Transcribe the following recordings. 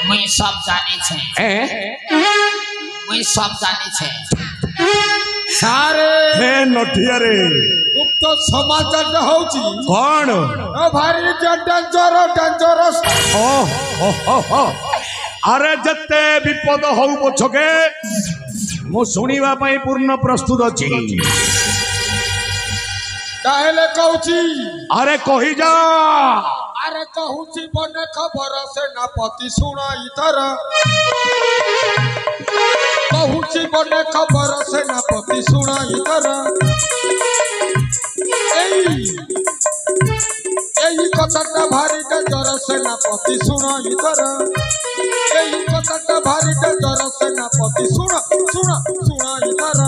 मुई सब जाने छे मुई सब जाने छे सारे हे नठिया रे गुप्त समाचार होची कौन ओ भारी डेंजरस ओ अरे जत्ते विपद होउ पछके मु सुनिबा पई पूर्ण प्रस्तुत अछि ताहेले कहूची अरे कहि जा अरे कहूची बने खबर सेनापति सुना इधर कहूची बने खबर सेनापति सुना इधर এই কথাটা ভারি ডেঞ্জর সেনাপতি শুনো ইধর এই কথাটা ভারি ডেঞ্জর সেনাপতি শুনো শুনো শুনো ইধর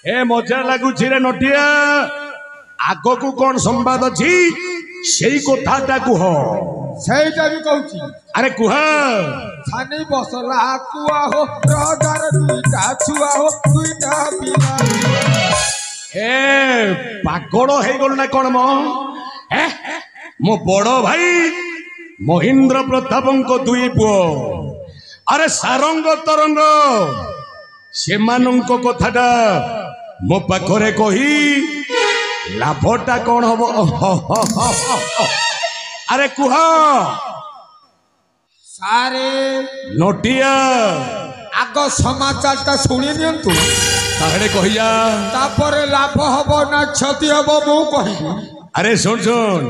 ए मजा लागुछि रे नटिया आगो को कोन संवाद अछि सेई कथाटा कुह সেইটা আমি কହୁছি अरे कुह ছানি বসলা কুয়া হো রাজার দুইটা ছুয়া হো দুইটা পিলা ए पागल हे गल ना कोन मो ए मो बड़ो भाई महेंद्र प्रतापंको दुई पुओ अरे सारंग तरंग सेमानंको कथाटा मो पाखरे कही लाभटा कौन हम अरे कुह सारे नोटिया आग समाचारटा शुणी नियंतु ताहड़े कहिया तापरे लाभ हबो ना क्षति हबो मु कहिबी अरे सुन सुन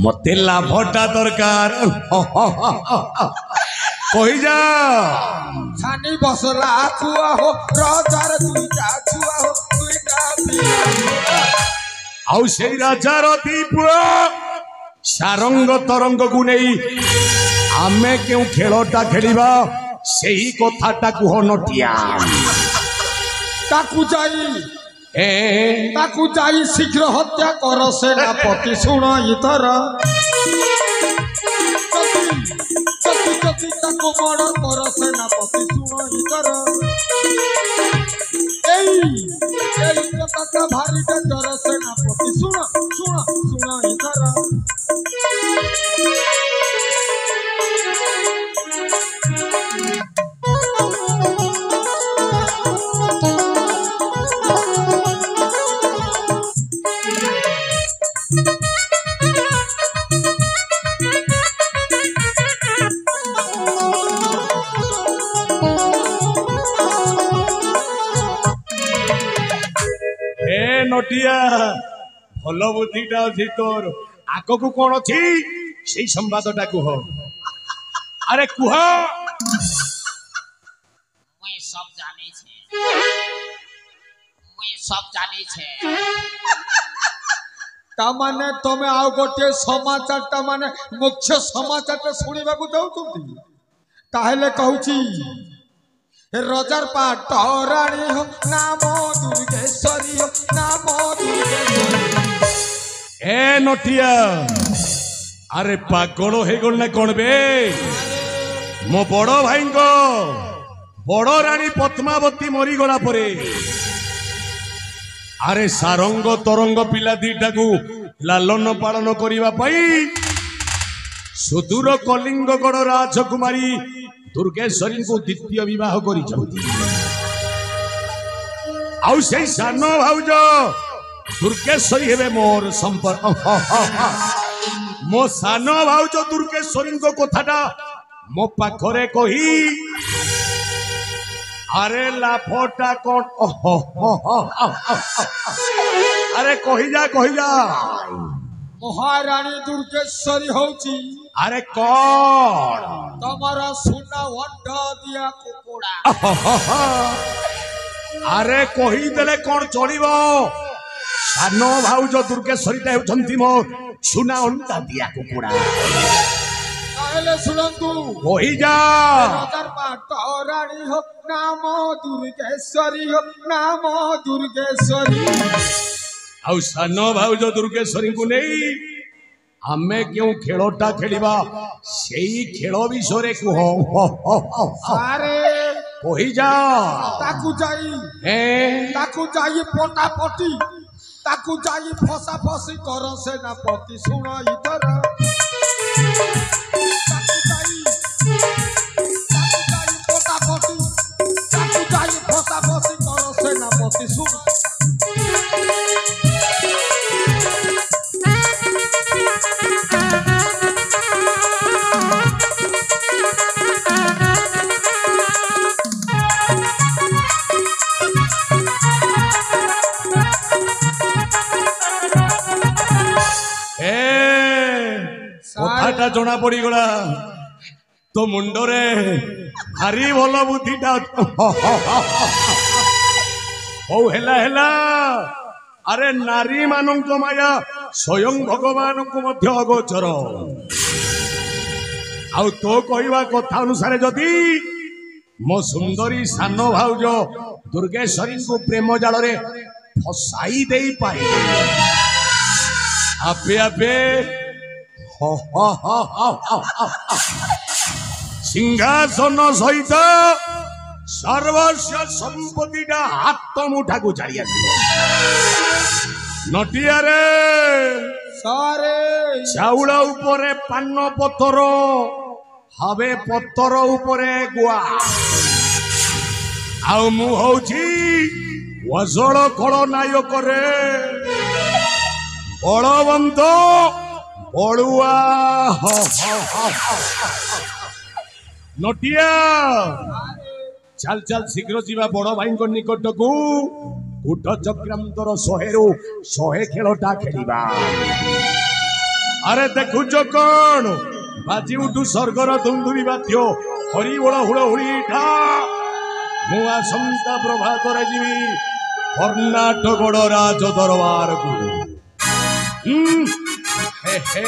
मते लाभटा दरकार कहि जा ছানি বসলা কুয়া হো রাজার দুইটা ছুয়া হো দুইটা পিলা आउ से राजार दीप सारंग तरंग को नहीं आमे क्यों खेलटा खेलिबा सेही कथाटा कुह नटिया ताकू जाई शीघ्र हत्या कर सेनापति सुन इधर जल्दी ताकू मर्डर कर सेनापति सुन इधर এই কথাটা ভারি ডেঞ্জর সেনাপতি শুন শুন শুন ইধর नटिया भल बुद्धिटा अच्छी तोर आग को कौन अच्छी से संवादटा कुह अरे कुह मुई सब जाने छे मुई सब जाने छे तामाने तमे आउ गोटे समाचारटा माने मुख्य समाचारटा शुणिबाकू जाउछंती ताहेले कहूची रजार पाट राणी हो नाम दुर्गेश्वरी हो नाम दुर्गेश्वरी ए नटिया अरे पागल हो गल ना कौन बे मो बड़ भाई बड़ रानी पद्मावती मरी गला परे अरे सारंग तरंग पिला दीटा को लालन पालन करिबा पई सुदूर कलिंगगढ़ राजकुमारी दुर्गेश्वरी को द्वितीय विवाह करी सान भाउज दुर्गेश्वरी हेबे मोर संपर्क मो सान भाउज दुर्गेश्वरी को कथाटा मो पाखरे कही अरे लाभटा कौन अरे कही जा महारानी दुर्गेश्वरी होची अरे कौन तमरा सुना वंडा दिया कुकुड़ा अरे कही देले कौन चलिबो सान भाउज दुर्गेश्वरीटा हेउछंती मो सुना अंडा दिया कुकुड़ा ताहेले सुनंतु कही जा राजार पाट राणी हो नाम दुर्गेश्वरी हो नाम दुर्गेश्वरी आउ सान भाउज दुर्गेश्वरी को नहीं आमे क्यों खेलटा खेलिबा सेई खेल विषय कुह अरे কহি যা ताकू जाई এ ताकू जाई पोटा पोटी ताकू जाई फसा फसी कर सेनापति सुन इधर ताकू जाई पोटा पोटी ताकू जाई फसा फसी कर सेनापति सुन कथाटा जना पड़गला तो मुंडरे भारी भल बुद्धिटा हौ हेला हेला अरे नारी मानक माया स्वयं भगवान को मध्य अगोचर आउ तो कहवा कथा अनुसार जदि मो सुंदरी सान भाउज दुर्गेश्वरी को प्रेम जाल रे फसाई दे पाए आपे आपे सिंहासन सहित सर्वस्व संपत्तिटा हाथ मुठा को छाड़ी नटिया रे सारे चाउल उपरे पान पत्थर हवे पत्थर उपरे गुआ आउ मु होउची वजळ कळ नायक रे बलवंत बड़ुआ नटिया चल चल शीघ्र जीवा बड़ भाई निकट को कूट चक्रांतर 100 खेलटा खेलिबा अरे देखुच कौन बाजी उठू स्वर्गर धुंधुरी बाध्य हरि बोल हुड़हुड़ीठा मु आसंता प्रभात जीवी कर्णाटक राज दरबार को हे हे